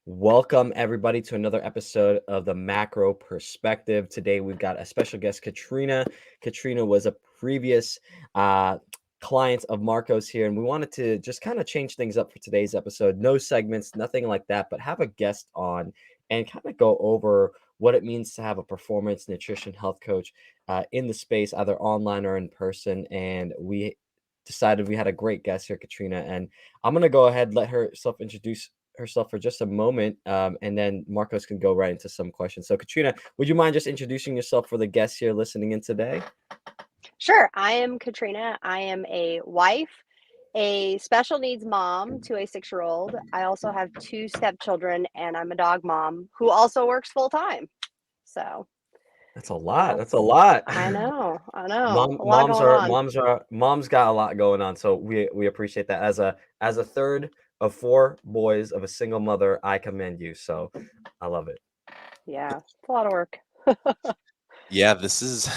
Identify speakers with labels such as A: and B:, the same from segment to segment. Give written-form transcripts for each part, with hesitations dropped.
A: Welcome, everybody, to another episode of the Macro Perspective. Today, we've got a special guest, Katrina. Katrina was a previous uh, client of Marco's here, and we wanted to just kind of change things up for today's episode. No segments, nothing like that, but have a guest on and kind of go over what it means to have a performance nutrition health coach in the space, either online or in person. And we decided we had a great guest here, Katrina, and I'm going to go ahead, let her self-introduce herself for just a moment, and then Marcos can go right into some questions. So, Katrina, would you mind just introducing yourself for the guests here listening in today?
B: Sure. I am Katrina. I am a wife, a special needs mom to a 6-year-old. I also have 2 stepchildren, and I'm a dog mom who also works full time. So
A: That's a lot. That's a
B: that's,
A: lot.
B: I know, a lot
A: Moms
B: going
A: are
B: on.
A: moms are moms got a lot going on. So we appreciate that. As a third of 4 boys of a single mother, I commend you. So I love it.
B: Yeah, it's a lot of work.
C: Yeah, this is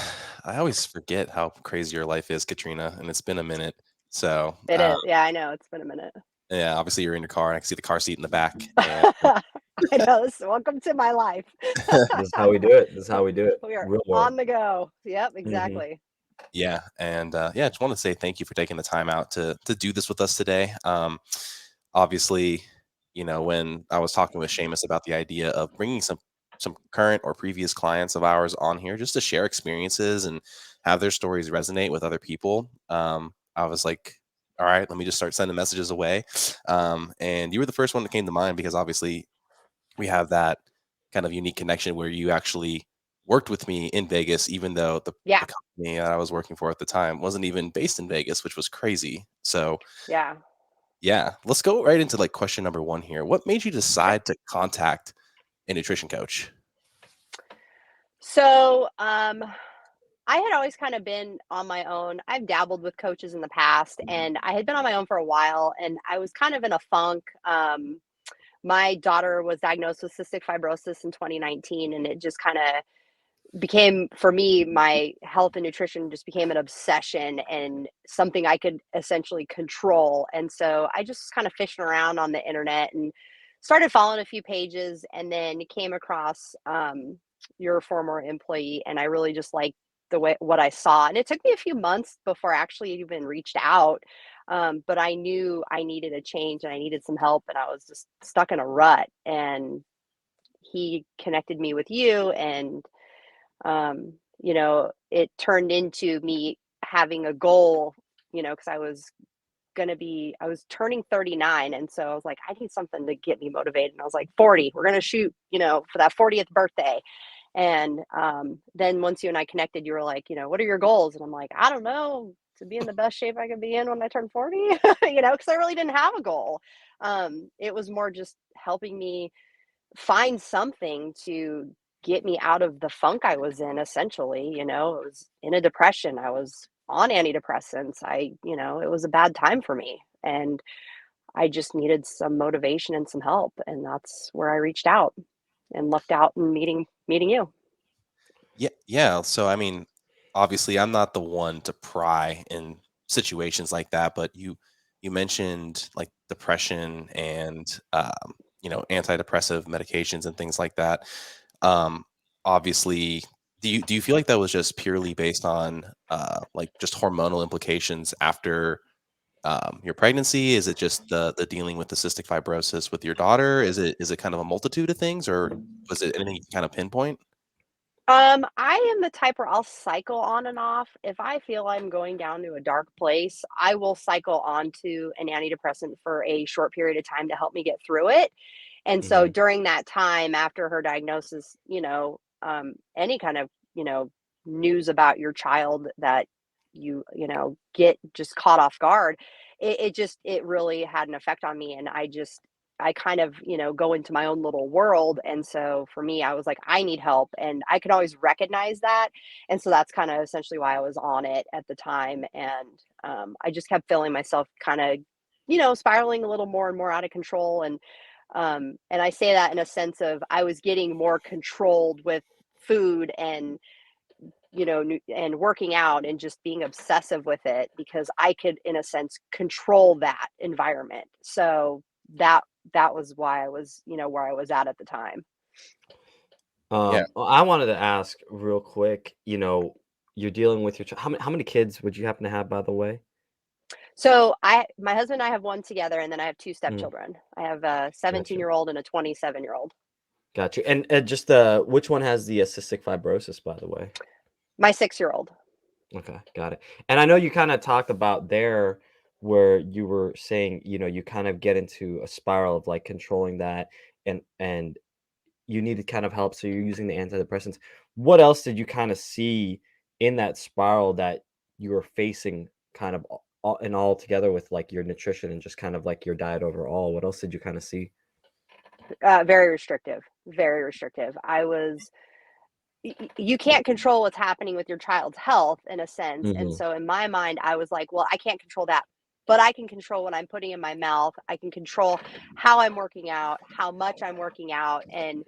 C: I always forget how crazy your life is, Katrina, and it's been a minute. So,
B: It is. Yeah, I know. It's been a minute.
C: yeah, obviously you're in your car, and I can see the car seat in the back, and
B: I know. Welcome to my life.
A: This is how we do it. This is how we do it.
B: We are
A: Real world.
B: on the go. Yep,
A: Hmm.
B: exactly.
C: yeah, I just want to say thank you for taking the time out to do this with us today. Obviously, when I was talking with Seamus about the idea of bringing some current or previous clients of ours on here just to share experiences and have their stories resonate with other people, I was like, all right, let me just start sending messages away. And you were the first one that came to mind because obviously we have that kind of unique connection where you actually worked with me in Vegas, even though
B: Yeah,
C: the company that I was working for at the time wasn't even based in Vegas, which was crazy. So,
B: yeah.
C: yeah, let's go right into like question number one here. What made you
B: Sure.
C: decide to contact a nutrition coach?
B: So, I had always kind of been on my own. I've dabbled with coaches in the past, and I had been on my own for a while, and I was kind of in a funk. My daughter was diagnosed with cystic fibrosis in 2019, and it just kind of became, for me, my health and nutrition just became an obsession and something I could essentially control. And so I just kind of fishing around on the internet and started following a few pages, and then came across your former employee, and I really just liked the way what I saw. And it took me a few months before I actually even reached out. But I knew I needed a change and I needed some help, and I was just stuck in a rut. And he connected me with you, and it turned into me having a goal, because I was turning 39. And so I was like, I need something to get me motivated. And I was like, 40, we're going to shoot, for that 40th birthday. And then once you and I connected, you were like, what are your goals? And I'm like, I don't know, to be in the best shape I can be in when I turn 40, because I really didn't have a goal. It was more just helping me find something to get me out of the funk I was in, essentially. It was in a depression. I was on antidepressants. It was a bad time for me. And I just needed some motivation and some help. And that's where I reached out and lucked out in meeting you.
C: Yeah, yeah. So, I mean, obviously, I'm not the one to pry in situations like that, but you mentioned like depression and antidepressive medications and things like that. Um, Obviously, do you feel like that was just purely based on like just hormonal implications after your pregnancy? Is it just the dealing with the cystic fibrosis with your daughter? Is it kind of a multitude of things, or was it anything you can kind of pinpoint?
B: I am the type where I'll cycle on and off. If I feel I'm going down to a dark place, I will cycle onto an antidepressant for a short period of time to help me get through it. And so
A: Hmm.
B: during that time after her diagnosis, any kind of, news about your child that get just caught off guard, it really had an effect on me. And I kind of, go into my own little world. And so for me, I was like, I need help. And I could always recognize that. And so that's kind of essentially why I was on it at the time. And I just kept feeling myself kind of, spiraling a little more and more out of control. And I say that in a sense of I was getting more controlled with food and and working out and just being obsessive with it because I could, in a sense, control that environment. So that that was why I was, where I was at the time.
C: Yeah.
A: Well, I wanted to ask real quick, you're dealing with your how many kids would you happen to have, by the way?
B: So my husband and I have one together, and then I have two
A: Mm,
B: stepchildren. I have a 17
A: gotcha.
B: year old and a 27-year old.
A: Gotcha. And just which one has the cystic fibrosis, by the way?
B: My 6-year old.
A: Okay, got it. And I know you kind of talked about there where you were saying, you kind of get into a spiral of like controlling that and you needed kind of help, so you're using the antidepressants. What else did you kind of see in that spiral that you were facing kind of all together with like your nutrition and just kind of like your diet overall? What else did you kind of see?
B: Very restrictive. Very restrictive. You can't control what's happening with your child's health in a sense. And
A: Hmm.
B: so in my mind, I was like, well, I can't control that, but I can control what I'm putting in my mouth. I can control how I'm working out, how much I'm working out, and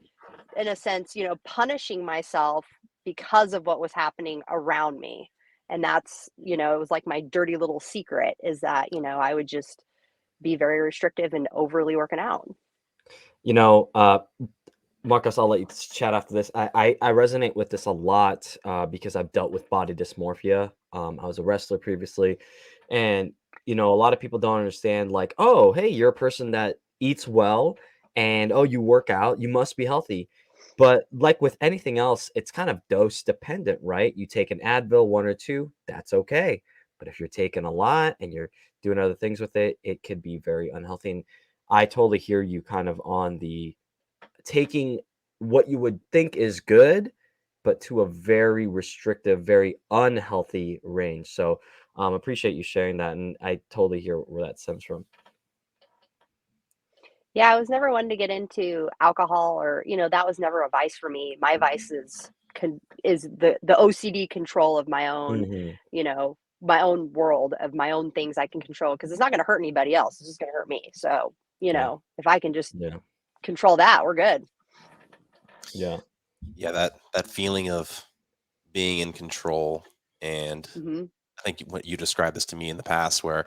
B: in a sense, punishing myself because of what was happening around me. And that's, it was like my dirty little secret is that, I would just be very restrictive and overly working out.
A: You know, uh, Marcus, I'll let you chat after this. I resonate with this a lot because I've dealt with body dysmorphia. I was a wrestler previously, and a lot of people don't understand. Like, oh, hey, you're a person that eats well, and oh, you work out, you must be healthy. But like with anything else, it's kind of dose dependent, right? You take an Advil, one or two, that's okay. But if you're taking a lot and you're doing other things with it, it could be very unhealthy. And I totally hear you kind of on the taking what you would think is good, but to a very restrictive, very unhealthy range. So, appreciate you sharing that, and I totally hear where that stems from.
B: Yeah, I was never one to get into alcohol or, that was never a vice for me. My vice is the OCD control of
A: Mhm.
B: my own world of my own things I can control because it's not going to hurt anybody else. It's just going to hurt me. So,
A: Yeah,
B: if I can just
A: yeah,
B: control that, we're good.
A: yeah.
C: Yeah, that feeling of being in control, and
B: Hmm.
C: I think what you described this to me in the past where,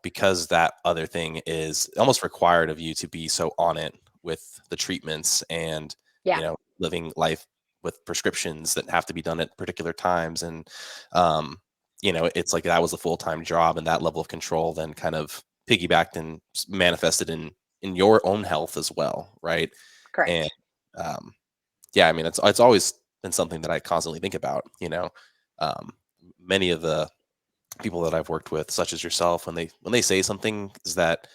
C: because that other thing is almost required of you to be so on it with the treatments and,
B: Yeah,
C: living life with prescriptions that have to be done at particular times. And, um, it's like that was a full-time job, and that level of control then kind of piggybacked and manifested in your own health as well. Right. And,
B: correct.
C: um, yeah, I mean, it's always been something that I constantly think about, um, many of the people that I've worked with, such as yourself, when they say something is that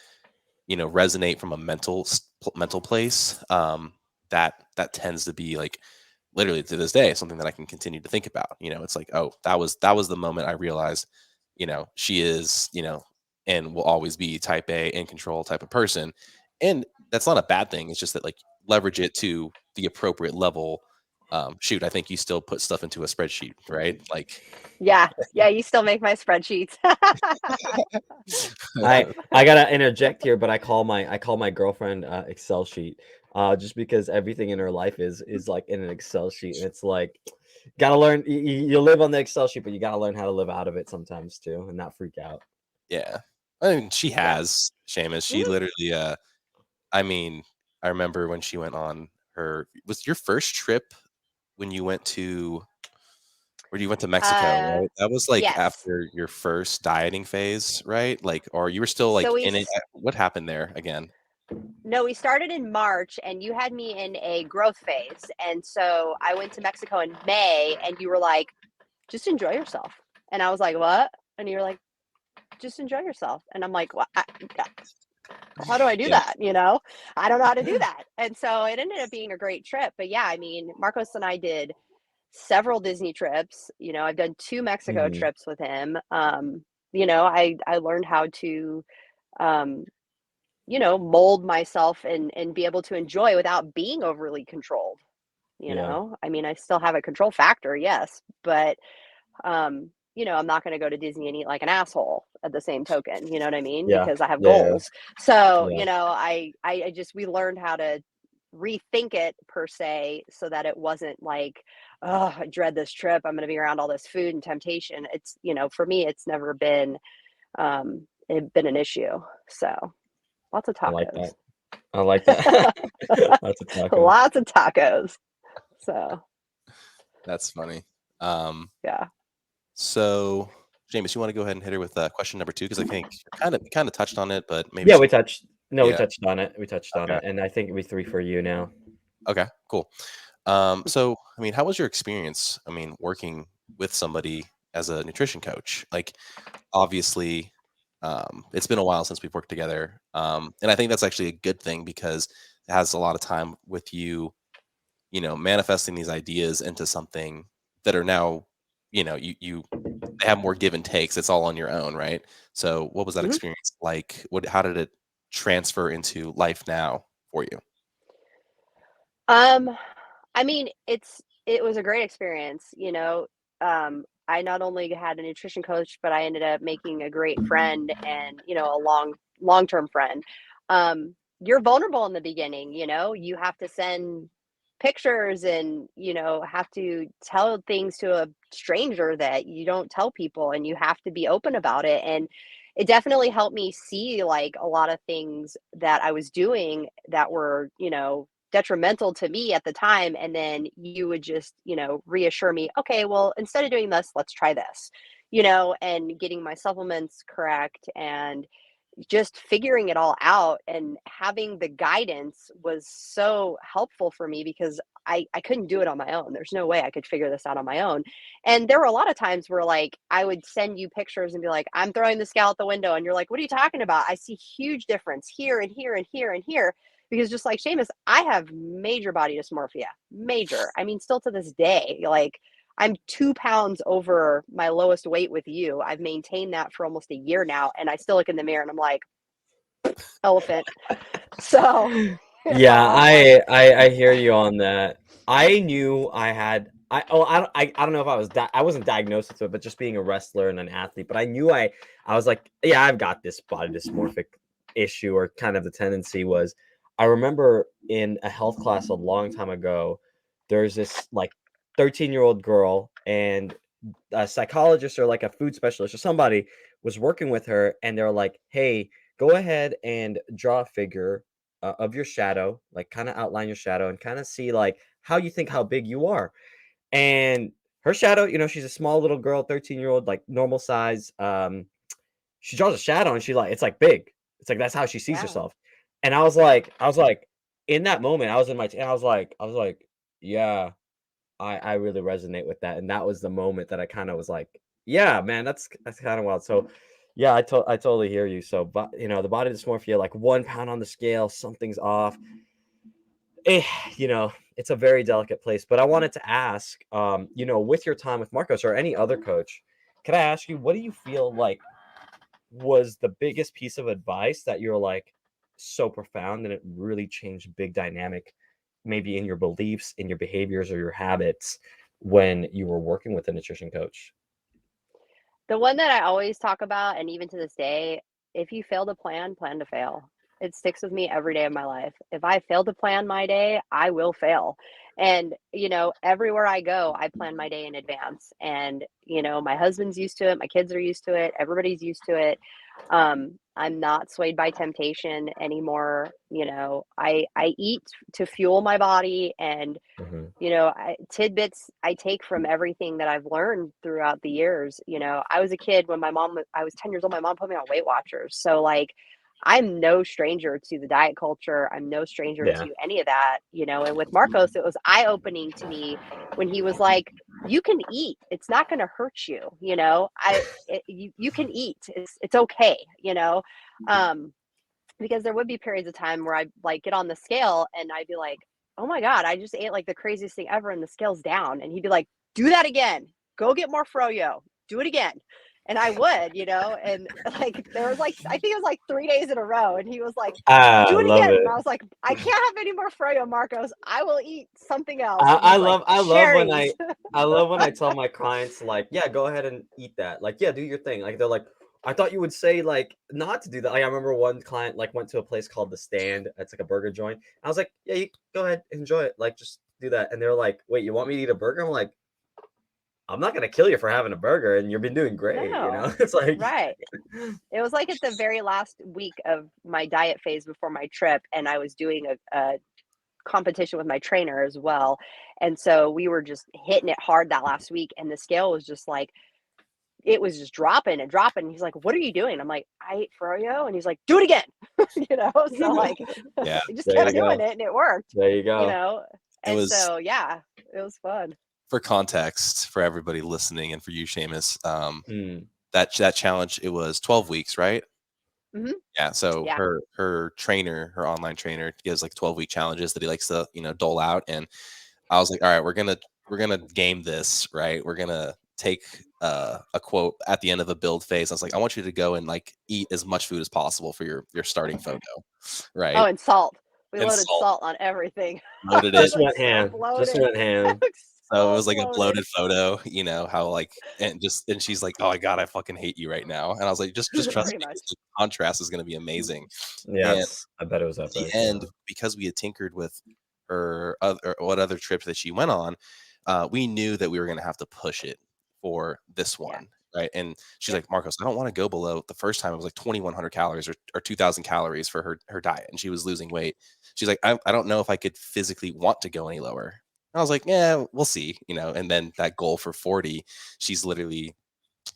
C: resonate from a mental place, that tends to be like literally to this day something that I can continue to think about. It's like, oh, that was the moment I realized, she is, and will always be type A in control type of person, and that's not a bad thing. It's just that like leverage it to the appropriate level. Shoot, I think you still put stuff into a spreadsheet, right? Like,
B: Yeah, yeah, you still make my spreadsheets.
A: I gotta interject here, but I call my girlfriend Excel sheet, just because everything in her life is like in an Excel sheet, and it's like gotta learn. You live on the Excel sheet, but you gotta learn how to live out of it sometimes too, and not freak out.
C: yeah, I mean, she
B: Yeah.
C: has Seamus. She
B: Mhm.
C: literally, I mean, I remember when she went on her was your first trip when you went to where you went to Mexico,
B: Uh,
C: right? That was, like,
B: yes.
C: after your first dieting phase, right? Like, or you were still,
B: So
C: like,
B: we
C: in it what happened there again?
B: No, we started in March and you had me in a growth phase. And so I went to Mexico in May and you were like, just enjoy yourself. And I was like, what? And you were like, just enjoy yourself. And I'm like, what? How do I do
C: Yeah.
B: that? I don't know how to do that. And so it ended up being a great trip. But yeah, I mean, Marcos and I did several Disney trips. I've done two Mexico
A: Mhm.
B: trips with him. I learned how to, um, mold myself and be able to enjoy without being overly controlled.
A: Yeah.
B: I mean, I still have a control factor, yes, but I'm not going to go to Disney and eat like an asshole at the same token. You know what I mean?
A: Yeah.
B: Because I have
A: Yeah. Yeah.
B: goals. So,
A: Yeah.
B: I just we learned how to rethink it per se, so that it wasn't like, oh, I dread this trip. I'm going to be around all this food and temptation. It's for me, it's never been an issue. So lots of
A: I like
B: tacos.
A: that. I like that. Lots of tacos.
B: Lots of tacos. So,
C: That's funny. Um,
B: yeah.
C: so, James, you want to go ahead and hit her with question number 2 because I think you kind of touched on it, but maybe
A: Yeah,
C: some.
A: we
C: Yeah.
A: touched on it. We touched on
C: Okay.
A: it, and I think it'd be 3 for you now.
C: Okay. Cool. So, I mean, how was your experience? I mean, working with somebody as a nutrition coach, like obviously, it's been a while since we've worked together, and I think that's actually a good thing because it has a lot of time with you, manifesting these ideas into something that are now, you they have more give and takes. It's all on your own, right? So, what was that
B: Mhm.
C: experience like? How did it transfer into life now for you?
B: Um, I mean, it was a great experience, I not only had a nutrition coach, but I ended up making a great friend and, a long-term friend. You're vulnerable in the beginning, you have to send pictures and, have to tell things to a stranger that you don't tell people and you have to be open about it. And it definitely helped me see like a lot of things that I was doing that were, detrimental to me at the time, and then you would just reassure me, okay, well, instead of doing this, let's try this, and getting my supplements correct and just figuring it all out and having the guidance was so helpful for me because I couldn't do it on my own. There's no way I could figure this out on my own. And there were a lot of times where like I would send you pictures and be like, I'm throwing the scale out the window. And you're like, what are you talking about? I see huge difference here and here and here and here. Because just like Seamus, I have major body dysmorphia. Major. I mean, still to this day, like I'm 2 pounds over my lowest weight with you. I've maintained that for almost a year now. And I still look in the mirror and I'm like, elephant. So,
A: Yeah,
B: yeah.
A: I hear you on that. I knew I had I don't know if I wasn't diagnosed with it, but just being a wrestler and an athlete, but I knew I was like, yeah, I've got this body dysmorphic issue, or kind of the tendency was. I remember in a health class a long time ago, there's this like 13-year-old girl, and a psychologist or like a food specialist or somebody was working with her, and they're like, hey, go ahead and draw a figure of your shadow, like kind of outline your shadow and kind of see like how you think how big you are. And her shadow, she's a small little girl, 13-year-old, like normal size. She draws a shadow and she like it's like big. It's like that's how she sees
B: Yeah.
A: herself. And I was like, in that moment, I was in my and I was like, yeah, I really resonate with that. And that was the moment that I kind of was like, yeah, man, that's kind of wild. So yeah, I totally hear you. So, but the body dysmorphia, like 1 pound on the scale, something's off. Eh, it's a very delicate place. But I wanted to ask, with your time with Marcos or any other coach, can I ask you, what do you feel like was the biggest piece of advice that you're like so profound and it really changed big dynamic, maybe in your beliefs, in your behaviors, or your habits when you were working with a nutrition coach?
B: The one that I always talk about, and even to this day, if you fail to plan, plan to fail. It sticks with me every day of my life. If I fail to plan my day, I will fail. And, everywhere I go, I plan my day in advance. And, my husband's used to it, my kids are used to it, everybody's used to it. I'm not swayed by temptation anymore. I eat to fuel my body and
A: Mhm.
B: tidbits I take from everything that I've learned throughout the years. I was a kid when I was 10 years old, my mom put me on Weight Watchers. So like I'm no stranger to the diet culture. I'm no stranger
A: Yeah.
B: to any of that, and with Marcos, it was eye-opening to me when he was like, you can eat. It's not going to hurt you. You can eat. It's okay, Um, because there would be periods of time where I like get on the scale and I'd be like, "Oh my god, I just ate like the craziest thing ever and the scale's down." And he'd be like, "Do that again. Go get more froyo. Do it again." And I would, and like there was like I think it was like 3 days in a row and he was like,
A: I
B: "Do it
A: love
B: again." And
A: it.
B: I was like, "I can't have any more froyo, Marcos. I will eat something else." And he's like,
A: I love when
B: "Cherries."
A: I tell my clients like, yeah, go ahead and eat that. Like, yeah, do your thing. Like they're like, I thought you would say like not to do that. Like I remember one client like went to a place called The Stand. It's like a burger joint. I was like, yeah, you go ahead, enjoy it. Like just do that. And they're like, wait, you want me to eat a burger? I'm like, I'm not gonna kill you for having a burger, and you've been doing great.
B: No,
A: It's like,
B: right. It was like at the very last week of my diet phase before my trip, and I was doing a competition with my trainer as well. And so we were just hitting it hard that last week, and the scale was just like, it was just dropping and dropping. And he's like, "What are you doing?" I'm like, "I ate froyo." And he's like, "Do it again." So like
C: Yeah,
B: I just
A: there
B: kept
A: you go.
B: doing it and it worked,
A: There you go.
C: it
B: And
C: was
B: so yeah, it was fun.
C: for context for everybody listening and for you, Seamus.
A: Mm.
C: That challenge, it was 12 weeks, right?
B: Hmm.
C: Yeah. So
B: Yeah.
C: her trainer, her online trainer, gives like 12-week challenges that he likes to dole out, and I was like, all right, we're gonna game this, right? We're gonna take a quote at the end of a build phase. I was like, I want you to go and like eat as much food as possible for your starting photo,
B: Oh,
C: right?
B: and salt. We
C: And
B: loaded
C: salt,
B: salt on everything. I
C: loaded
B: was
C: it.
A: Just
B: like
A: went
B: so
A: ham. Just
B: bloated.
A: went
B: I
A: ham.
B: was
C: So it
B: so
C: was like a
B: bloated.
C: bloated photo, how like, and she's like, oh my God, I fucking hate you right now. And I was like, just trust
B: Pretty
C: me,
B: much.
C: because the contrast is gonna be amazing. And
A: Yes, I bet it was
C: the
A: epic.
C: end, because we had tinkered with her other trips that she went on, we knew that we were going to have to push it for this
B: Yeah.
C: one, right? And she's
B: Yep.
C: like, Marcos, I don't want to go below. The first time it was like 2,100 calories or 2,000 calories for her diet, and she was losing weight. She's like, I don't know if I could physically want to go any lower. I was like, yeah, we'll see, And then that goal for 40, she's literally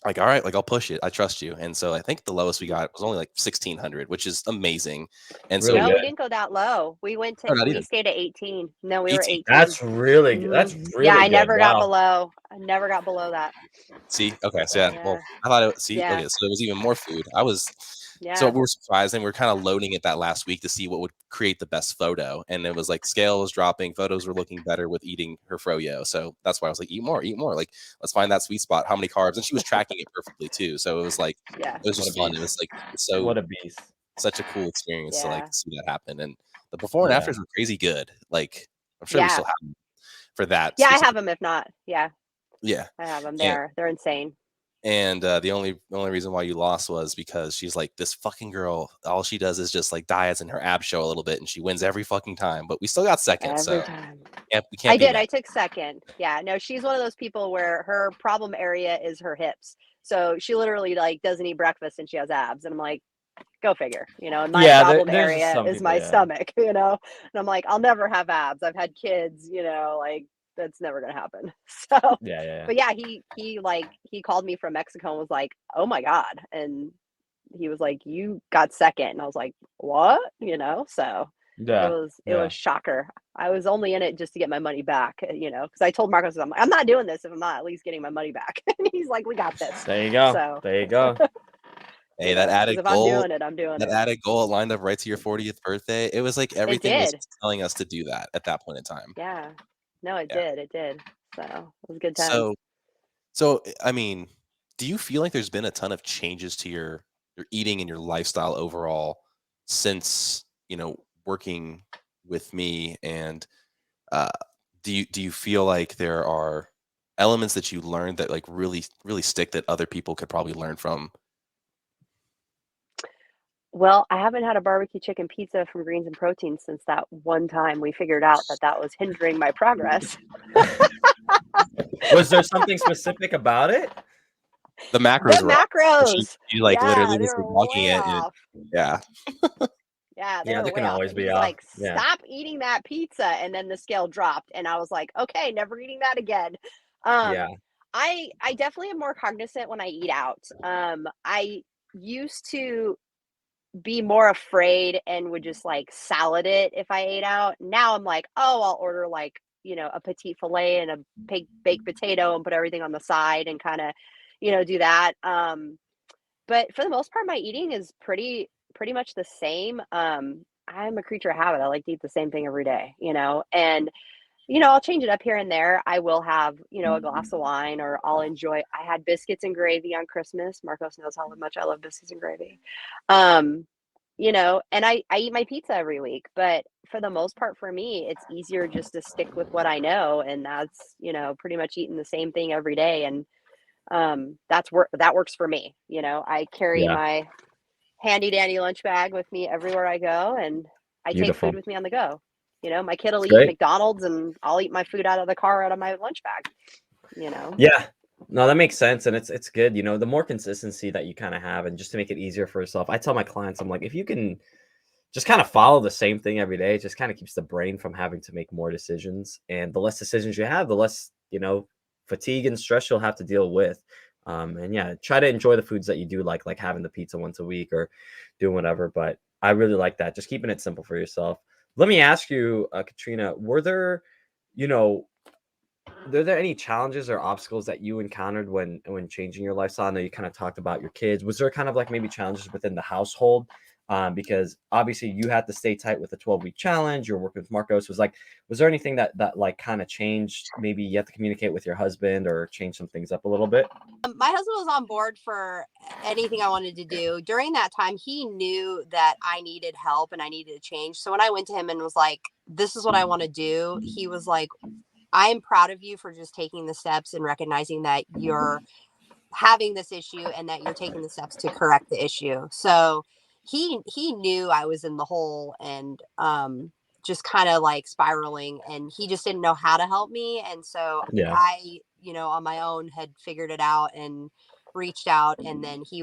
C: like, all right, like I'll push it. I trust you. And so I think the lowest we got was only like 1,600, which is amazing. And so
A: Really
B: No,
A: good.
B: we didn't go that low.
C: oh, not
B: We
C: even
B: stayed at 18. No, we were
C: 18.
B: 18.
A: That's really good. That's
B: Yeah,
A: really
B: I
A: good.
B: never got
A: Wow.
B: below. I never got below that.
C: See, okay, so yeah, well,
B: Yeah.
C: I thought it see,
B: Yeah.
C: okay, so it was even more food. So
B: Yeah.
C: we were surprised, and we are kind of loading it that last week to see what would create the best photo. And it was like scale was dropping, photos were looking better with eating her froyo. So that's why I was like, eat more, eat more. Like, let's find that sweet spot. How many carbs? And she was tracking it perfectly too. So it was like,
B: Yeah.
C: it was
A: What a
C: just fun. It
A: beast.
C: was like
A: What
C: so
A: a beast.
C: such a cool experience to like
B: Yeah.
C: see that happen. And the before and
A: Yeah.
C: afters were crazy good. Like, I'm sure we
B: Yeah.
C: still have them for that
B: Yeah, I have
C: specific.
B: them if not. Yeah,
C: Yeah.
B: I have them.
C: And
B: They're insane.
C: the only reason why you lost was because she's like, this fucking girl, all she does is just like diets and her abs show a little bit, and she wins every fucking time. But we still got second,
B: Every
C: so
B: time.
C: we can't
B: I
C: be
B: did.
C: mad.
B: I took second. Yeah. No, she's one of those people where her problem area is her hips. So she literally like doesn't eat breakfast and she has abs. And I'm like, go figure. And my
A: Yeah,
B: problem
A: there's just
B: area
A: some
B: is
A: people,
B: my
A: yeah.
B: stomach, And I'm like, I'll never have abs. I've had kids, like that's never gonna happen. So
A: Yeah.
B: but yeah, he called me from Mexico and was like, "Oh my God." And he was like, "You got second." And I was like, "What?" So
A: Yeah.
B: it
A: Yeah.
B: was shocker. I was only in it just to get my money back, because I told Marcos, I'm not doing this if I'm not at least getting my money back. And he's like, "We got this."
A: There you go.
B: So,
A: There you go.
C: Hey,
B: because if I'm doing it, I'm doing
C: that
B: it.
C: added goal lined up right to your 40th birthday. It was like
B: It
C: everything was
B: did.
C: telling us to do that at that point in time.
B: Yeah. No, it
C: Yeah.
B: did. It did. So it was good times.
C: So I mean, do you feel like there's been a ton of changes to your eating and your lifestyle overall since working with me? And uh, do you feel like there are elements that you learned that like really stick that other people could probably learn from?
B: Well, I haven't had a barbecue chicken pizza from Greens and Protein since that one time we figured out that that was hindering my progress.
A: Was there something specific about it?
C: The macros
B: The
C: were off. So
B: macros.
C: she like
B: Yeah,
C: literally
B: they
C: was
B: were
C: like walking
B: way
C: it, and
B: off.
C: yeah,
B: Yeah, they
A: Yeah,
B: were
A: they
B: way
A: can
B: off.
A: always
B: And
A: be
B: he's
A: off.
B: like,
A: Yeah.
B: "Stop eating that pizza." And then the scale dropped and I was like, "Okay, never eating that again." Um,
A: Yeah.
B: I definitely am more cognizant when I eat out. I used to be more afraid and would just like salad it if I ate out. Now I'm like, "Oh, I'll order like, a petite filet and a baked potato and put everything on the side and kind of, do that." But for the most part, my eating is pretty much the same. I'm a creature of habit. I like to eat the same thing every day, and I'll change it up here and there. I will have, a glass of wine, or I'll enjoy. I had biscuits and gravy on Christmas. Marcos knows how much I love biscuits and gravy. Um, and I eat my pizza every week, but for the most part for me, it's easier just to stick with what I know, and that's, pretty much eating the same thing every day. And that works for me. I carry
A: Yeah.
B: my handy dandy lunch bag with me everywhere I go, and I take food
A: Beautiful.
B: with me on the go. My kid will
A: It's
B: eat
A: great.
B: McDonald's and I'll eat my food out of the car out of my lunch bag.
A: Yeah. No, that makes sense, and it's good. The more consistency that you kind of have, and just to make it easier for yourself, I tell my clients, I'm like, if you can just kind of follow the same thing every day, it just kind of keeps the brain from having to make more decisions. And the less decisions you have, the less fatigue and stress you'll have to deal with. And yeah, try to enjoy the foods that you do like having the pizza once a week or doing whatever. But I really like that, just keeping it simple for yourself. Let me ask you, Katrina, you know, were there any challenges or obstacles that you encountered when changing your lifestyle? I know you kind of talked about your kids. Was there kind of like maybe challenges within the household? Because obviously you had to stay tight with the 12-week challenge. You're working with Marcos. Was there anything that like kind of changed? Maybe you have to communicate with your husband or change some things up a little bit.
B: My husband was on board for anything I wanted to do. During that time, he knew that I needed help and I needed to change. So when I went to him and was like, this is what I want to do, he was like, I am proud of you for just taking the steps and recognizing that you're having this issue and that you're taking the steps to correct the issue. So he knew I was in the hole and just kind of like spiraling, and he just didn't know how to help me. And so
A: Yeah,
B: I, on my own had figured it out and reached out, and then he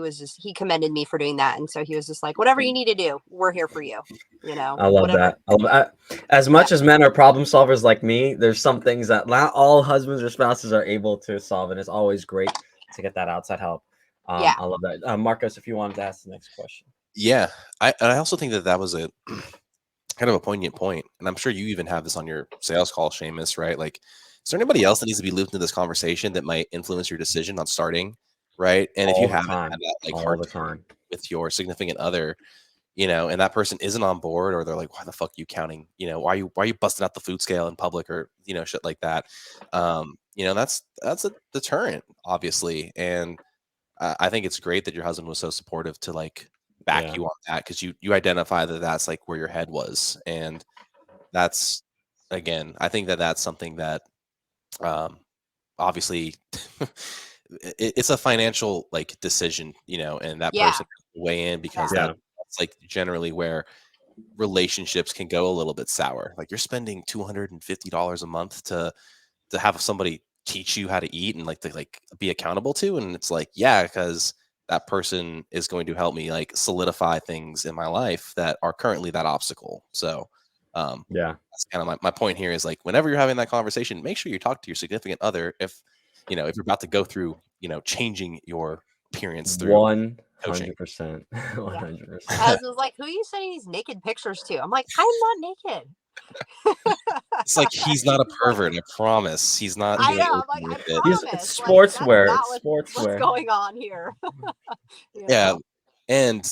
B: commended me for doing that. And so he was just like, whatever you need to do, we're here for you,
A: I love
B: whatever.
A: that. As
B: Yeah.
A: much as men are problem solvers like me, there's some things that not all husbands or spouses are able to solve, and it's always great to get that outside help.
B: Yeah.
A: I love that. Marcos, if you wanted to ask the next question.
C: Yeah, I also think that was a kind of a poignant point, and I'm sure you even have this on your sales call, Seamus, right? Like, is there anybody else that needs to be looped into this conversation that might influence your decision on starting, right? And if you
A: All the
C: haven't had
A: time.
C: that like
A: All
C: hard
A: the
C: time
A: time.
C: with your significant other, and that person isn't on board, or they're like, why the fuck are you counting? Why are you busting out the food scale in public, or shit like that? That's a deterrent, obviously, and I think it's great that your husband was so supportive to like back
A: Yeah.
C: you on that, because you identify that that's like where your head was, and that's, again, I think that that's something that um, obviously it's a financial like decision, and that
B: Yeah.
C: person has to weigh in, because
B: Yeah.
A: Yeah.
C: that's like generally where relationships can go a little bit sour. Like, you're spending $250 a month to have somebody teach you how to eat and like to like be accountable to, and it's like, yeah, because that person is going to help me like solidify things in my life that are currently that obstacle. So
A: Yeah.
C: that's kind of my point here, is like, whenever you're having that conversation, make sure you talk to your significant other, if you're about to go through changing your appearance through coaching.
A: 100%.
B: Yeah.
A: 100%.
B: My husband was like, who are you sending these naked pictures to? I'm like, I'm not naked.
C: It's like, he's not a
B: He's like,
C: pervert, I promise. He's not
B: I
C: doing
B: know. I'm like,
C: anything
B: I
C: with it.
B: promise.
A: It's
B: Like, that's
A: sportswear.
B: not
A: It's
B: what's
A: sportswear.
B: going on here.
C: Yeah, and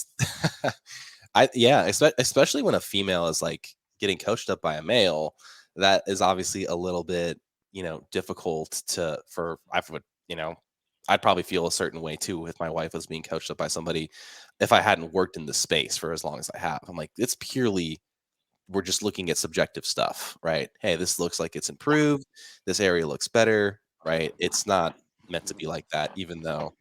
C: especially when a female is like getting coached up by a male, that is obviously a little bit, difficult to for I would, I'd probably feel a certain way too if my wife was being coached up by somebody, if I hadn't worked in the space for as long as I have. I'm like, it's purely, we're just looking at subjective stuff, right? Hey, this looks like it's improved. This area looks better, right? It's not meant to be like that, even though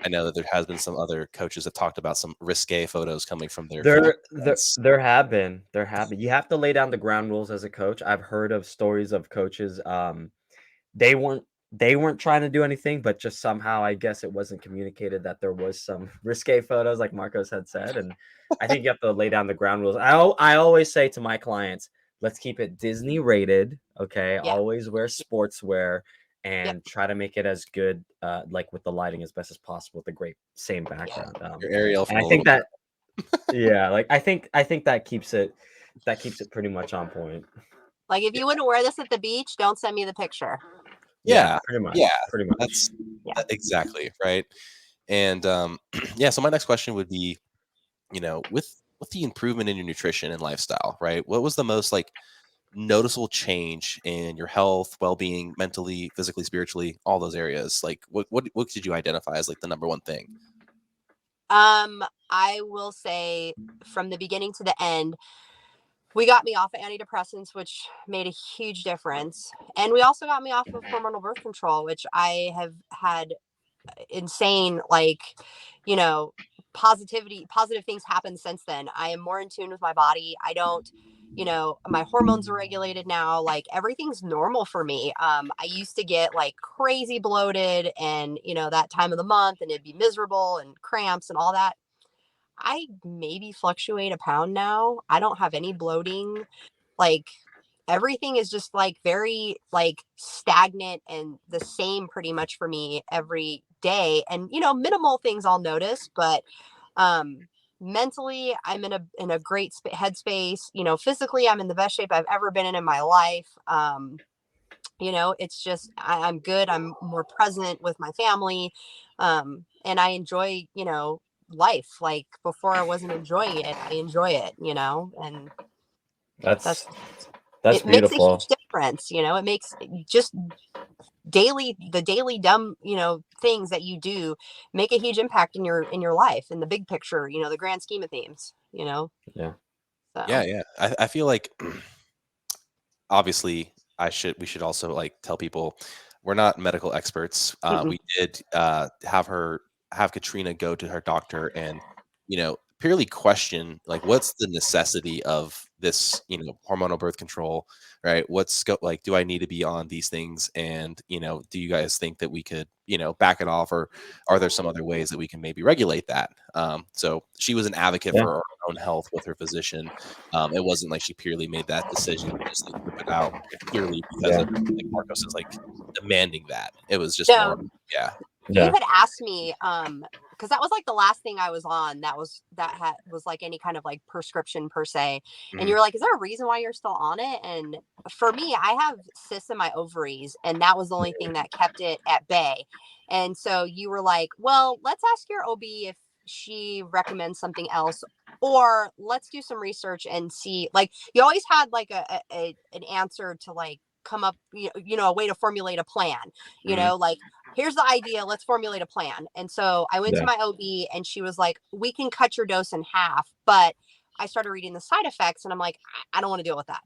C: I know that there has been some other coaches that talked about some risque photos coming from their female clients.
A: There have been. You have to lay down the ground rules as a coach. I've heard of stories of coaches. They weren't trying to do anything, but just somehow, I guess, it wasn't communicated that there was some risque photos, like Marcos had said. And I think you have to lay down the ground rules. I always say to my clients, let's keep it Disney rated. Okay,
B: Yeah.
A: always wear sportswear
B: Yep.
A: and try to make it as good, like with the lighting as best as possible, with the great same
C: Yeah,
A: background.
C: your Ariel
A: And
C: from
A: I
C: a little
A: think that, yeah, like I think that keeps it pretty much on point.
B: Like, if
C: bit.
B: you wouldn't wear this at the beach, don't send me the picture.
A: Yeah,
C: Yeah,
A: pretty much,
C: yeah,
A: pretty much.
C: that's
B: Yeah.
C: exactly right. And yeah, so my next question would be, with the improvement in your nutrition and lifestyle, right? What was the most like noticeable change in your health, well-being, mentally, physically, spiritually, all those areas? Like, what did you identify as like the number one thing?
B: I will say, from the beginning to the end, we got me off of antidepressants, which made a huge difference. And we also got me off of hormonal birth control, which I have had insane, like, you know, positive things happen since then. I am more in tune with my body. I don't my hormones are regulated now. Like everything's normal for me. I used to get like crazy bloated and, that time of the month and it'd be miserable and cramps and all that. I maybe fluctuate a pound now. I don't have any bloating. Like everything is just like very like stagnant and the same pretty much for me every day. And minimal things I'll notice, but um mentally I'm in a great headspace. Physically I'm in the best shape I've ever been in my life. It's just I'm good. I'm more present with my family. And I enjoy, life. Like before I wasn't enjoying it. I enjoy it, and
A: That's
B: that's
A: that's
B: it makes a huge
A: beautiful.
B: difference. It makes just the daily dumb, things that you do make a huge impact in your life, in the big picture, the grand scheme of things,
A: Yeah.
C: Yeah,
B: so.
C: yeah. I feel like obviously we should also like tell people we're not medical experts.
B: Mm-mm.
C: We did have Katrina go to her doctor and purely question like what's the necessity of this hormonal birth control, right? Like, do I need to be on these things? And do you guys think that we could back it off, or are there some other ways that we can maybe regulate that? So she was an advocate
A: Yeah.
C: for her own health with her physician. It wasn't like she purely made that decision just to whip it out purely because
A: Yeah.
C: of, like Marcos is like demanding that. It was just more,
B: No,
C: yeah.
B: you
A: Yeah.
B: had asked me, because that was like the last thing I was on that was like any kind of like prescription per se. And
C: Mhm.
B: you were like, is there a reason why you're still on it? And for me, I have cysts in my ovaries, and that was the only thing that kept it at bay. And so you were like, well, let's ask your OB if she recommends something else, or let's do some research and see. Like you always had like an answer to like come up, a way to formulate a plan,
C: Mhm.
B: like here's the idea, let's formulate a plan. And so I went to
A: Yeah.
B: my OB and she was like, we can cut your dose in half. But I started reading the side effects and I'm like, I don't want to deal with that.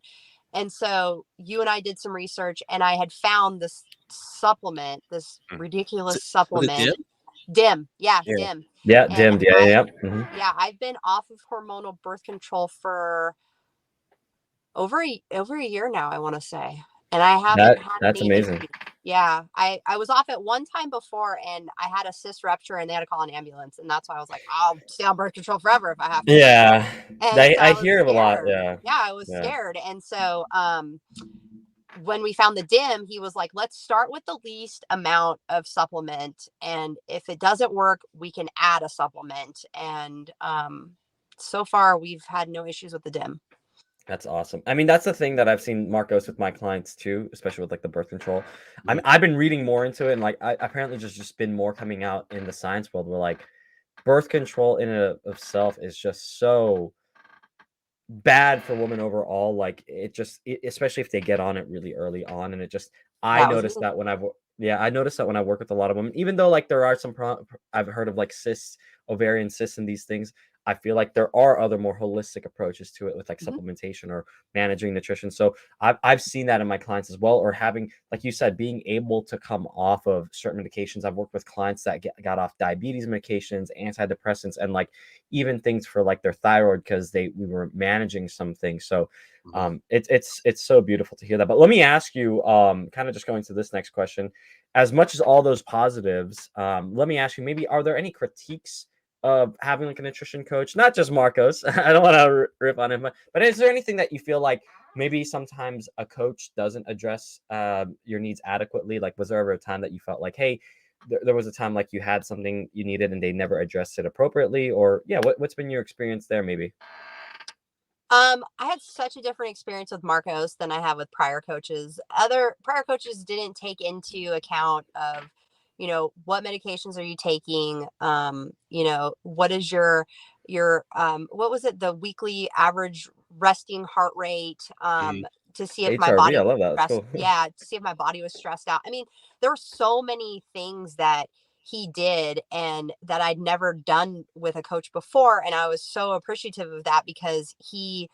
B: And so you and I did some research and I had found this supplement, this
C: Mhm.
B: ridiculous
C: Was it dim?
B: supplement. Dim. Yeah,
C: Yeah.
B: dim.
A: Yeah.
B: And
A: Dimmed. Yeah. Yeah.
B: yeah, I've been off of hormonal birth control for over a year now, I want to say. And I haven't had
A: That's
B: any
A: amazing.
B: issues. Yeah, I was off at one time before and I had a cyst rupture and they had to call an ambulance. And that's why I was like, I'll stay on birth control forever if I have to.
A: Yeah.
B: And
A: I
B: so
A: I
B: I was
A: hear of a lot.
B: scared.
A: Yeah.
B: Yeah, I was
A: Yeah.
B: scared. And so when we found the dim, he was like, let's start with the least amount of supplement. And if it doesn't work, we can add a supplement. And so far we've had no issues with the dim.
A: That's awesome. I mean, that's the thing that I've seen Marcos with my clients too, especially with like the birth control.
C: Mhm.
A: I've been reading more into it, and like I apparently just been more coming out in the science world where like birth control in and of itself is just so bad for women overall. Like especially if they get on it really early on, and it just I
B: That was
A: noticed
B: me.
A: that when yeah, I noticed that when I work with a lot of women, even though like there are some I've heard of like cysts, ovarian cysts, and these things. I feel like there are other more holistic approaches to it with like
B: Mhm.
A: supplementation or managing nutrition. So I've seen that in my clients as well, or having, like you said, being able to come off of certain medications. I've worked with clients that got off diabetes medications, antidepressants, and like even things for like their thyroid because we were managing some things. So
C: Mhm.
A: it's so beautiful to hear that. But let me ask you, kind of just going to this next question. As much as all those positives, let me ask you, maybe are there any critiques of having like a nutrition coach? Not just Marcos. I don't want to rip on him, but is there anything that you feel like maybe sometimes a coach doesn't address your needs adequately? Like, was there ever a time that you felt like, hey, there was a time like you had something you needed and they never addressed it appropriately? Or yeah, what's been your experience there maybe?
B: I had such a different experience with Marcos than I have with prior coaches. Other prior coaches didn't take into account of, what medications are you taking? What is your what was it, the weekly average resting heart rate?
C: Mhm.
B: To see if my
A: HRV,
B: body
A: I
B: was
A: love that. That's
B: stressed.
A: cool.
B: Yeah, to see if my body was stressed out. I mean, there were so many things that he did and that I'd never done with a coach before. And I was so appreciative of that because he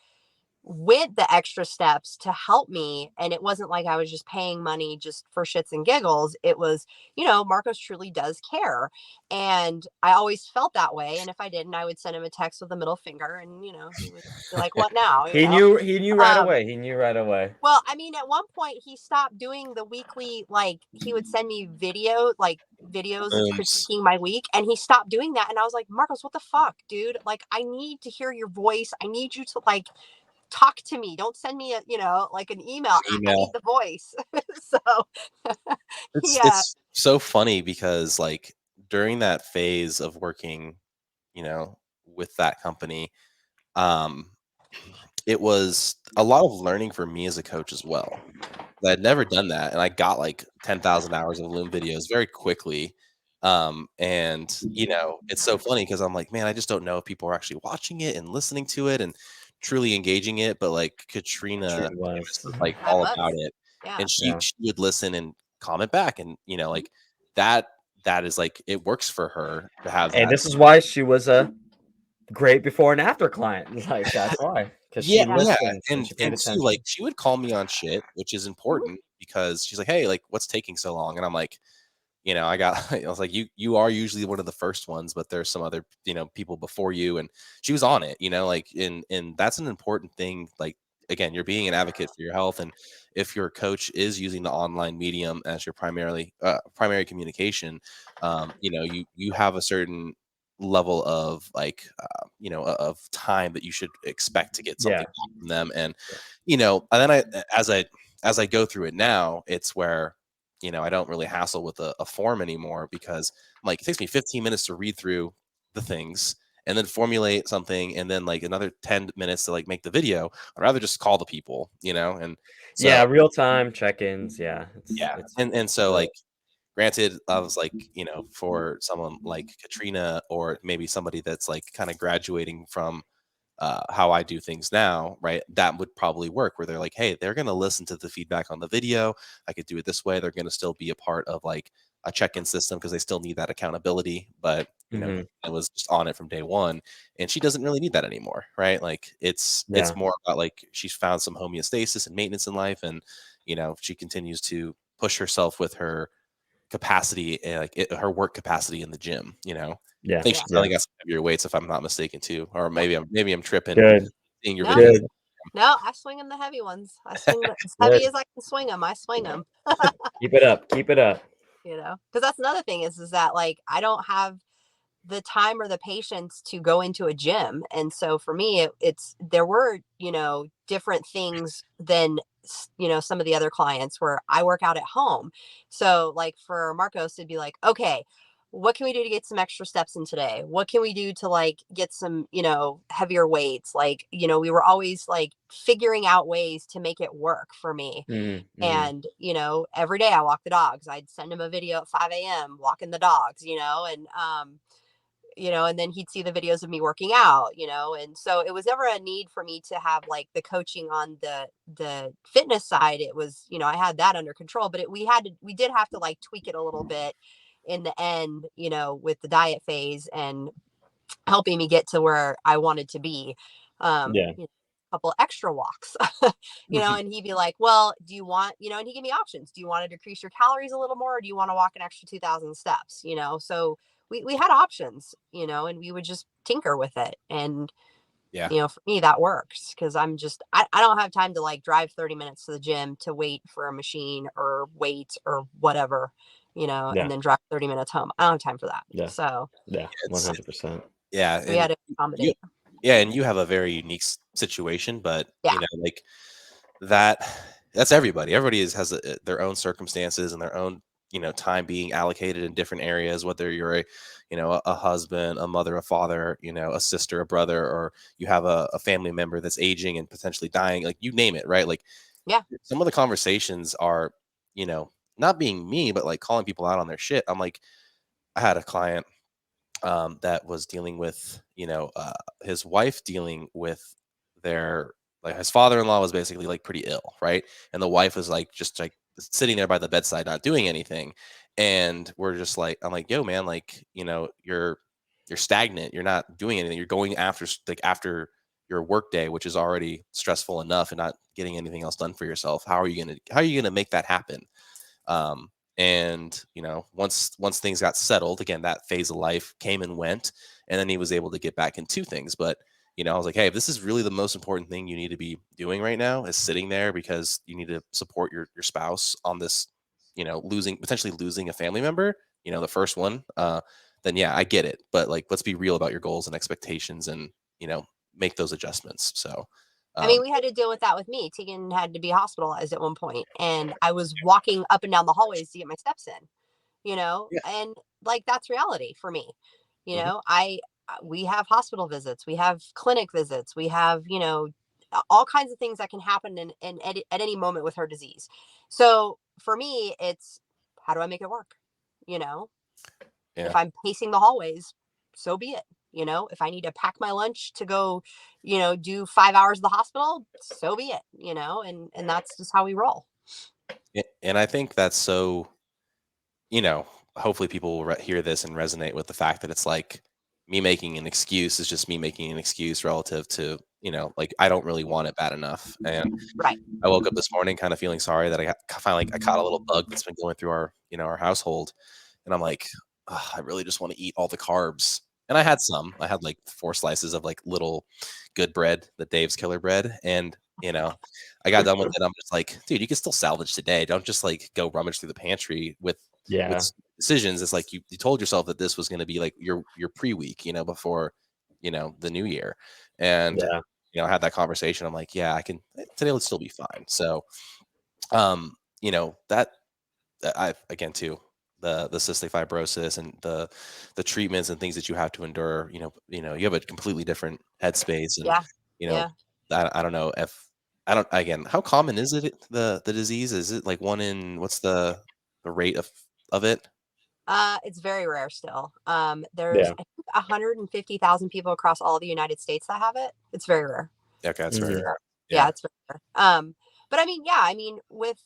B: went the extra steps to help me. And it wasn't like I was just paying money just for shits and giggles. It was, Marcos truly does care. And I always felt that way. And if I didn't, I would send him a text with a middle finger, and, he would be like, what now?
A: He knew right
B: Um,
A: away. He knew right away.
B: well, I mean, at one point he stopped doing the weekly, like he would send me videos of
C: Rooms.
B: critiquing my week, and he stopped doing that. And I was like, Marcos, what the fuck, dude? Like, I need to hear your voice. I need you to like talk to me. Don't send me like an email. I need
C: Email.
B: the voice. So yeah.
C: It's so funny because like during that phase of working, you know, with that company, um, it was a lot of learning for me as a coach as well. I'd never done that, and I got like 10,000 hours of Loom videos very quickly. And it's so funny because I'm like, man, I just don't know if people are actually watching it and listening to it and truly engaging it. But like Katrina
A: Truly
C: Davis
A: was.
C: is like
B: I
C: all about
B: was.
C: it,
B: Yeah.
C: and she
A: Yeah.
C: she would listen and comment back, and like that that is like it works for her to have
A: And
C: that.
A: this is why she was a great before and after client. Like, that's why, because
C: Yeah,
A: she
B: Yeah.
C: yeah,
A: listened and
C: and
A: she paid
C: and two, like
A: attention.
C: she would call me on shit, which is
B: Mhm.
C: important because she's like, hey, like what's taking so long, and I'm like, I was like, you are usually one of the first ones, but there's some other, people before you. And she was on it, like, and that's an important thing. Like, again, you're being an advocate for your health. And if your coach is using the online medium as your primary communication, you have a certain level of like, of time that you should expect to get something
A: Yeah.
C: back from them. And,
A: Yeah.
C: and then as I go through it now, it's where I don't really hassle with a form anymore because like it takes me 15 minutes to read through the things and then formulate something and then like another 10 minutes to like make the video. I'd rather just call the people. And so
A: Yeah, real time check-ins. Yeah,
C: yeah.
A: it's
C: And so
A: really
C: like granted, I was like, for someone like Katrina or maybe somebody that's like kind of graduating from how I do things now, right? That would probably work where they're like, hey, they're going to listen to the feedback on the video. I could do it this way. They're going to still be a part of like a check-in system because they still need that accountability. But
A: Mhm.
C: I was just on it from day one, and she doesn't really need that anymore, right? Like it's
A: Yeah.
C: more about like she's found some homeostasis and maintenance in life, and she continues to push herself with her capacity, like her work capacity in the gym. I
A: Yeah.
C: think
B: Yeah.
C: she's
A: Yeah.
C: finally got some heavier weights, if I'm not mistaken, too. Or maybe I'm tripping.
A: Good.
C: Seeing your
B: No,
C: video.
A: Good.
B: no, I swing them the heavy ones. I swing as heavy
A: Good.
B: as I can swing them. I swing them.
A: Keep it up. Keep it up.
B: Because that's another thing is that like I don't have the time or the patience to go into a gym. And so for me, it's there were, different things than, some of the other clients where I work out at home. So like for Marcos, it'd be like, okay, what can we do to get some extra steps in today? What can we do to like get some, heavier weights? Like, we were always like figuring out ways to make it work for me.
A: Mhm. Mhm.
B: And, every day I walk the dogs. I'd send him a video at 5 a.m. walking the dogs, and then he'd see the videos of me working out, and so it was never a need for me to have like the coaching on the fitness side. It was, I had that under control, but we did have to like tweak it a little bit in the end, with the diet phase and helping me get to where I wanted to be.
A: Yeah.
B: A couple extra walks, and he'd be like, well, do you want, and he gave me options. Do you want to decrease your calories a little more, or do you want to walk an extra 2,000 steps? So we had options, and we would just tinker with it. And,
C: Yeah.
B: for me, that works because I don't have time to like drive 30 minutes to the gym to wait for a machine or wait or whatever,
A: Yeah.
B: and then drive 30 minutes home. I don't have time for that.
A: Yeah.
B: So
A: Yeah.
C: It's
A: 100%.
C: yeah,
B: we
C: and
B: had to
C: you
B: accommodate.
C: yeah, and you have a very unique situation, but
B: Yeah.
C: like that that's everybody. Everybody has their own circumstances and their own time being allocated in different areas. Whether you're a husband, a mother, a father, a sister, a brother, or you have a family member that's aging and potentially dying. Like you name it, right? Like
B: Yeah.
C: some of the conversations are not being me, but like calling people out on their shit. I'm like, I had a client that was dealing with, his wife dealing with their like his father-in-law was basically like pretty ill, right? And the wife was like just like sitting there by the bedside, not doing anything. And we're just like, I'm like, yo, man, like, you're stagnant. You're not doing anything. You're going after like after your work day, which is already stressful enough, and not getting anything else done for yourself. How are you gonna make that happen? And once things got settled again, that phase of life came and went, and then he was able to get back into things. But I was like, hey, if this is really the most important thing you need to be doing right now, is sitting there because you need to support your spouse on this, potentially losing a family member, the first one, then yeah, I get it. But like, let's be real about your goals and expectations, and you know make those adjustments. So
B: I mean,
C: um
B: we had to deal with that with me. Tegan had to be hospitalized at one point, and I was walking up and down the hallways to get my steps in,
C: yeah.
B: and like that's reality for me.
C: Hmm.
B: We have hospital visits, we have clinic visits, we have, all kinds of things that can happen at any moment with her disease. So for me, it's how do I make it work? You know, if
C: Yeah.
B: I'm pacing the hallways, so be it. If I need to pack my lunch to go, do 5 hours of the hospital, so be it, and that's just how we roll.
C: And I think that's so, you know, hopefully people will hear this and resonate with the fact that it's like me making an excuse is just me making an excuse relative to, like I don't really want it bad enough. And
B: Right.
C: I woke up this morning kind of feeling sorry that finally I caught a little bug that's been going through our household. And I'm like, "Ugh, I really just want to eat all the carbs." And I had some. I had like 4 slices of like little good bread, the Dave's Killer bread. And, I got done with it. I'm just like, dude, you can still salvage today. Don't just like go rummage through the pantry with
A: Yeah.
C: decisions. It's like you told yourself that this was going to be like your pre-week, before, the new year. And,
A: Yeah.
C: I had that conversation. I'm like, yeah, I can today would still be fine. So, um, that I again too, the cystic fibrosis and the treatments and things that you have to endure, you have a completely different headspace. And,
B: Yeah.
C: you know,
B: Yeah.
C: I don't know if I don't again, how common is it, the disease? Is it like one in what's the rate of it?
B: It's very rare still. There's,
A: Yeah.
B: I think, 150,000 people across all the United States that have it. It's very rare.
C: Okay, that's very
A: Mhm.
C: rare.
B: Yeah,
C: Yeah.
B: it's very rare. But I mean, yeah, I mean, with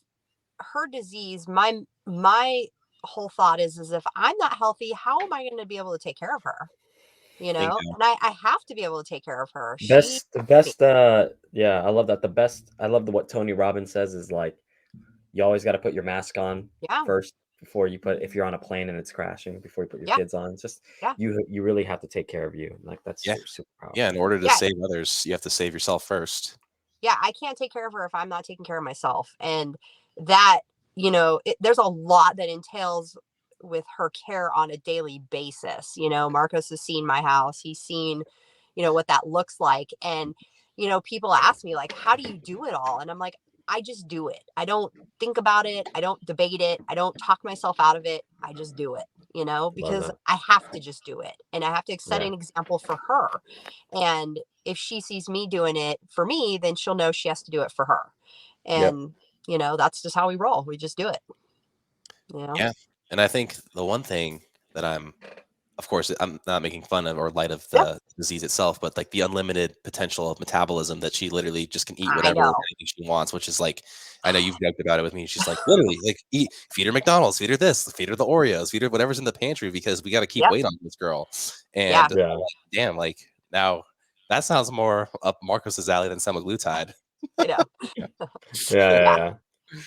B: her disease, my whole thought is if I'm not healthy, how am I going to be able to take care of her?
C: Bingo.
B: And I have to be able to take care of her. She,
A: The best, yeah, I love that. I love what Tony Robbins says is like, you always got to put your mask on
B: yeah,
A: first before you if you're on a plane and it's crashing, before you put your
B: yeah,
A: kids on. It's just,
B: yeah,
A: you really have to take care of you. Like, that's
C: Yeah.
A: super
C: Yeah, in
A: powerful.
C: order to
B: yeah.
C: save others, you have to save yourself first.
B: Yeah, I can't take care of her if I'm not taking care of myself. And that, there's a lot that entails with her care on a daily basis. Marcos has seen my house. He's seen, what that looks like. And, people ask me, like, how do you do it all? And I'm like, I just do it. I don't think about it. I don't debate it. I don't talk myself out of it. I just do it,
A: Love
B: because
A: that.
B: I have to just do it. And I have to set
A: Yeah.
B: an example for her. And if she sees me doing it for me, then she'll know she has to do it for her.
A: Yep.
B: And, that's just how we roll. We just do it, you know?
C: Yeah. And I think the one thing that of course, I'm not making fun of or light of
B: Yeah,
C: the disease itself, but like the unlimited potential of metabolism that she literally just can eat
B: I
C: whatever
B: know.
C: anything she wants, which is like, I know you've joked about it with me. She's like, literally, like, feed her McDonald's, feed her this, feed her the Oreos, feed her whatever's in the pantry because we got to keep
B: Yep.
C: weight on this girl.
B: Yeah,
C: And I'm
A: Yeah.
C: like, damn, like now that sounds more up Marcos's alley than semaglutide.
B: I know.
A: Yeah. Yeah.
B: Yeah.
A: Yeah.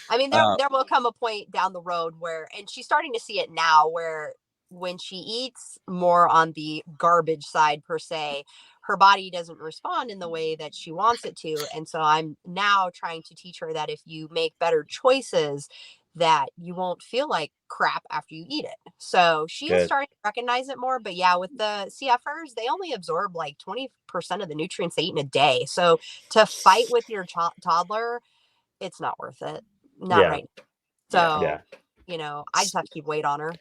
B: I mean, there
C: Uh,
B: there will come a point down the road where, and she's starting to see it now, where when she eats more on the garbage side per se, her body doesn't respond in the way that she wants it to. And so I'm now trying to teach her that if you make better choices, that you won't feel like crap after you eat it. So she is
A: Good.
B: starting to recognize it more. But yeah, with the CFers, they only absorb like 20% of the nutrients they eat in a day. So to fight with your toddler, it's not worth it. Not
A: Yeah.
B: right now.
C: yeah,
B: So,
A: Yeah.
B: I
C: it's
B: just have to keep weight on her.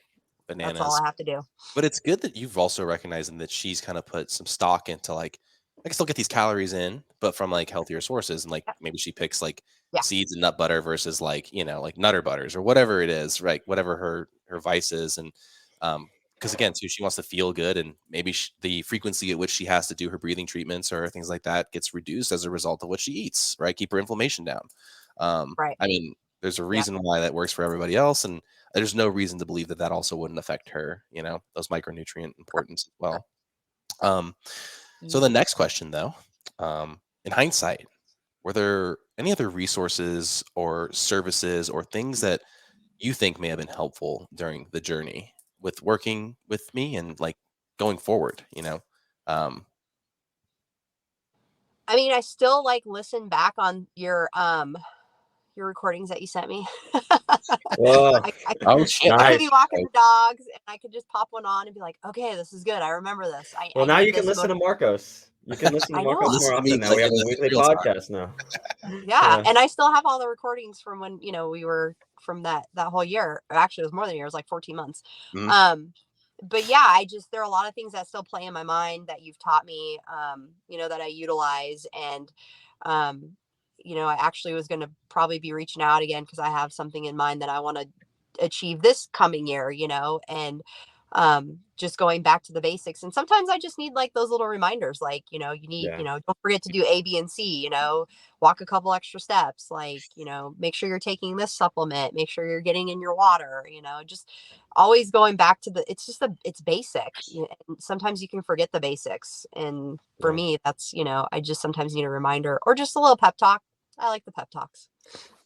B: That's all
C: bananas.
B: I have to do.
C: But it's good that you've also recognizing that she's kind of put some stock into like, I can still get these calories in, but from like healthier sources. And like
B: Yeah.
C: maybe she picks like
B: Yeah.
C: seeds and nut butter versus like, like Nutter Butters or whatever it is, right? Whatever her vice is. And because again, too, she wants to feel good, and maybe the frequency at which she has to do her breathing treatments or things like that gets reduced as a result of what she eats, right? Keep her inflammation down.
B: Right.
C: I mean, there's a
B: Yeah.
C: reason why that works for everybody else, and there's no reason to believe that that also wouldn't affect her, those micronutrient importance as well. Um, so the
B: Yeah.
C: next question though, in hindsight, were there any other resources or services or things that you think may have been helpful during the journey with working with me and like going forward, Um,
B: I mean, I still like listen back on your recordings that you sent me.
A: Whoa,
C: oh shit.
B: I could be
A: nice.
B: walking the dogs and I could just pop one on and be like, okay, this is good. I remember this.
A: Well,
B: I
A: now
B: need
A: you can
B: this.
A: listen to Marcos. You can listen to
B: I
A: Marcos
B: know.
A: more
C: Listen to me
A: often now.
C: like
A: We
C: in
A: have a
C: a
A: weekly
C: real time.
A: podcast now.
B: Yeah.
A: Yeah.
B: And I still have all the recordings from when, we were from that whole year. Actually, it was more than a year. It was like 14 months.
C: Mhm.
B: But yeah, there are a lot of things that still play in my mind that you've taught me, that I utilize. And, um, I actually was going to probably be reaching out again because I have something in mind that I want to achieve this coming year, and just going back to the basics. And sometimes I just need like those little reminders, like, you need,
A: Yeah.
B: don't forget to do A, B, and C, walk a couple extra steps, like, make sure you're taking this supplement, make sure you're getting in your water, just always going back to it's basic. And sometimes you can forget the basics. And for
A: Yeah.
B: me, that's, I just sometimes need a reminder or just a little pep talk. I like the pep talks.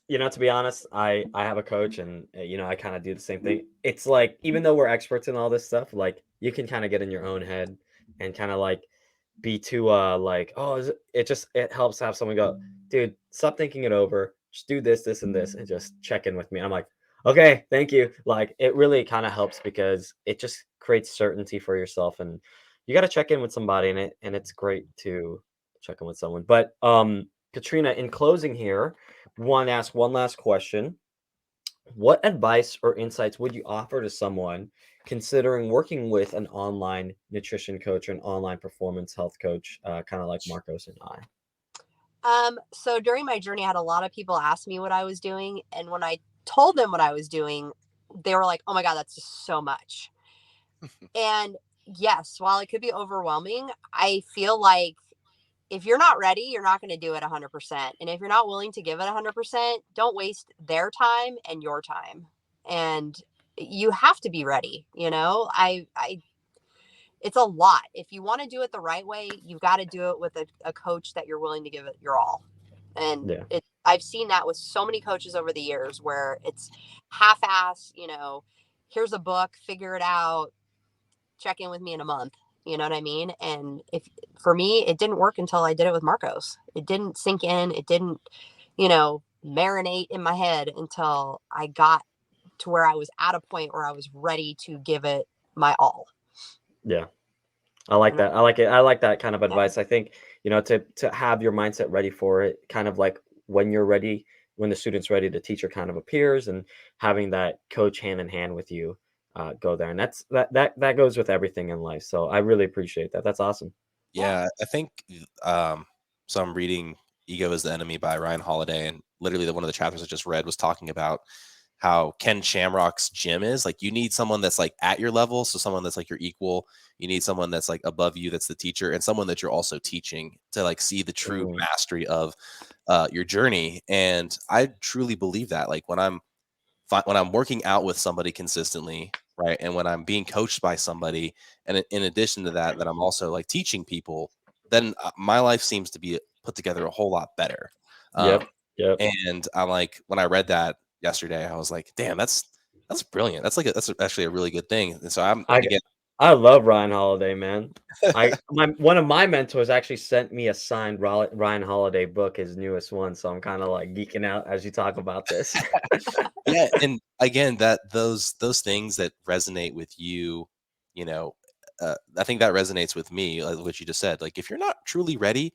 A: To be honest, I have a coach, and I kind of do the same thing. It's like, even though we're experts in all this stuff, like, you can kind of get in your own head and kind of like be too like, oh, it helps to have someone go, dude, stop thinking it over, just do this and this, and just check in with me. I'm like, okay, thank you. Like, it really kind of helps because it just creates certainty for yourself, and you got to check in with somebody, and it's great to check in with someone. But Katrina, in closing here, want to ask one last question. What advice or insights would you offer to someone considering working with an online nutrition coach or an online performance health coach, kind of like Marcos and I?
B: So during my journey, I had a lot of people ask me what I was doing. And when I told them what I was doing, they were like, oh my God, that's just so much. And yes, while it could be overwhelming, I feel like if you're not ready, you're not going to do it 100%. And if you're not willing to give it 100%, don't waste their time and your time. And you have to be ready. It's a lot. If you want to do it the right way, you've got to do it with a coach that you're willing to give it your all. And
A: Yeah.
B: I've seen that with so many coaches over the years where it's half-ass, here's a book, figure it out, check in with me in a month. You know what I mean? And if for me, it didn't work until I did it with Marcos. It didn't sink in. It didn't, marinate in my head until I got to where I was at a point where I was ready to give it my all.
A: Yeah. I like
B: And
A: that. I like it. I like that kind of
B: yeah,
A: advice. I think, to have your mindset ready for it, kind of like when you're ready, when the student's ready, the teacher kind of appears, and having that coach hand in hand with you, go there. And that goes with everything in life. So I really appreciate that. That's awesome.
B: yeah.
C: Yeah, I think so I'm reading Ego is the Enemy by Ryan Holiday, and literally one of the chapters I just read was talking about how Ken Shamrock's gym is. Like, you need someone that's like at your level, so someone that's like your equal. You need someone that's like above you, that's the teacher, and someone that you're also teaching to like see the true
A: Mhm.
C: mastery of your journey. And I truly believe that. Like, when I'm working out with somebody consistently, right, and when I'm being coached by somebody, and in addition to that, that I'm also like teaching people, then my life seems to be put together a whole lot better. Um,
A: Yep. Yep.
C: and I'm like, when I read that yesterday, I was like, damn, that's brilliant. That's actually a really good thing. And so I'm
A: I
C: again,
A: I love Ryan Holiday, man. One of my mentors actually sent me a signed Ryan Holiday book, his newest one. So I'm kind of like geeking out as you talk about this.
C: yeah, and again, that those things that resonate with you, you know, I think that resonates with me, like what you just said. Like, if you're not truly ready,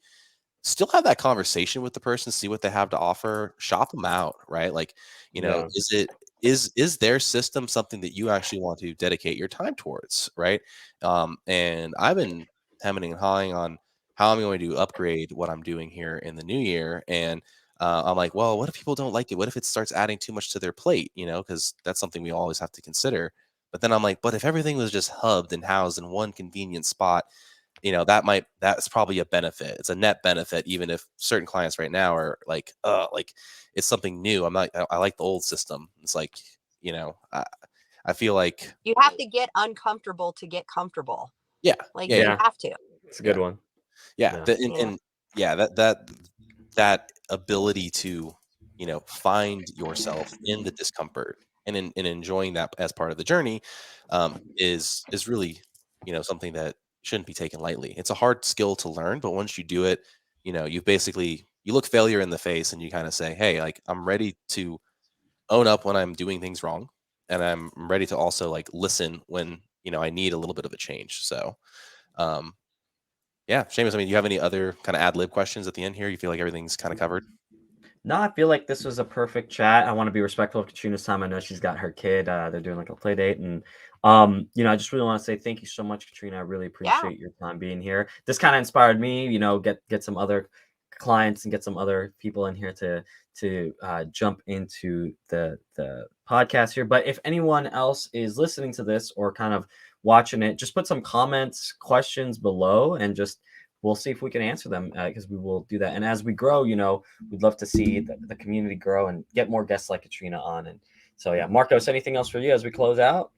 C: still have that conversation with the person, see what they have to offer, shop them out, right? Like,
A: Yeah.
C: is their system something that you actually want to dedicate your time towards, right? And I've been hemming and hawing on how I'm going to upgrade what I'm doing here in the new year, and I'm like, well, what if people don't like it? What if it starts adding too much to their plate? Because that's something we always have to consider. But then I'm like, but if everything was just hubbed and housed in one convenient spot, that's probably a benefit. It's a net benefit, even if certain clients right now are like it's something new. I like the old system. It's like, I feel like,
B: You have to get uncomfortable to get comfortable.
C: yeah,
B: Like
C: yeah,
B: you
A: Yeah.
B: have to.
A: It's a good
C: yeah,
A: one.
C: yeah.
A: Yeah.
C: The,
B: You know.
C: and yeah, that ability to, find yourself in the discomfort and in enjoying that as part of the journey, is really, something that shouldn't be taken lightly. It's a hard skill to learn, but once you do it, you look failure in the face and you kind of say, hey, like I'm ready to own up when I'm doing things wrong, and I'm ready to also like listen when I need a little bit of a change. So, um, yeah, Seamus, I mean, do you have any other kind of ad lib questions at the end here? You feel like everything's kind of covered?
A: No, I feel like this was a perfect chat. I want to be respectful of Katrina's time. I know she's got her kid. They're doing like a play date. And, I just really want to say thank you so much, Katrina. I really
B: Yeah.
A: appreciate your time being here. This kind of inspired me, get some other clients and get some other people in here to jump into the podcast here. But if anyone else is listening to this or kind of watching it, just put some comments, questions below, and just we'll see if we can answer them because we will do that. And as we grow, we'd love to see the community grow and get more guests like Katrina on. And so, yeah, Marcos, anything else for you as we close out?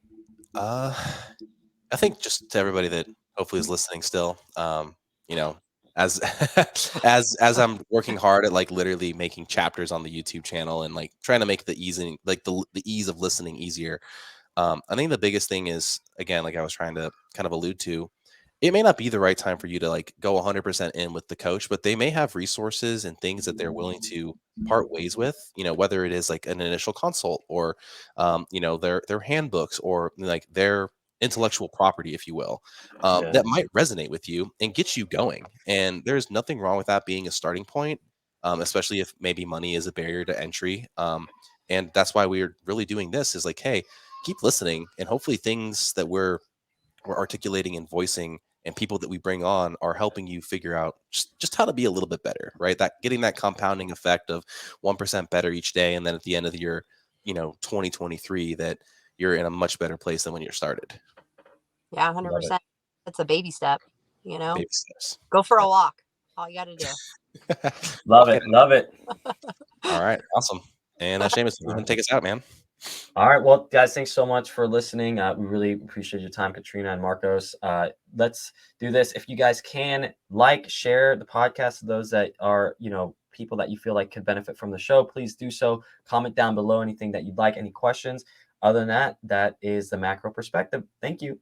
C: Uh, I think just to everybody that hopefully is listening still, you know, as as I'm working hard at like literally making chapters on the YouTube channel and like trying to make the ease of listening easier. I think the biggest thing is, again, like I was trying to kind of allude to, it may not be the right time for you to like go 100% in with the coach, but they may have resources and things that they're willing to part ways with, whether it is like an initial consult or, their handbooks or like their intellectual property, if you will,
A: Yeah.
C: that might resonate with you and get you going. And there's nothing wrong with that being a starting point, especially if maybe money is a barrier to entry. And that's why we're really doing this is like, hey, keep listening, and hopefully things that we're articulating and voicing and people that we bring on are helping you figure out just how to be a little bit better, right? That getting that compounding effect of 1% better each day, and then at the end of the year, 2023, that you're in a much better place than when you started.
B: Yeah,
A: Love it.
B: 100%. It's a baby step, you know.
C: Baby steps.
B: Go for
C: Yeah.
B: a walk. All you got to do.
A: Love
C: Walk
A: it.
C: it.
A: Love it.
C: All right, awesome. And Seamus, go ahead and take us out, man.
A: All right. Well, guys, thanks so much for listening. We really appreciate your time, Katrina and Marcos. Let's do this. If you guys can share the podcast to those that are, people that you feel like could benefit from the show, please do so. Comment down below anything that you'd like, any questions. Other than that, that is the macro perspective. Thank you.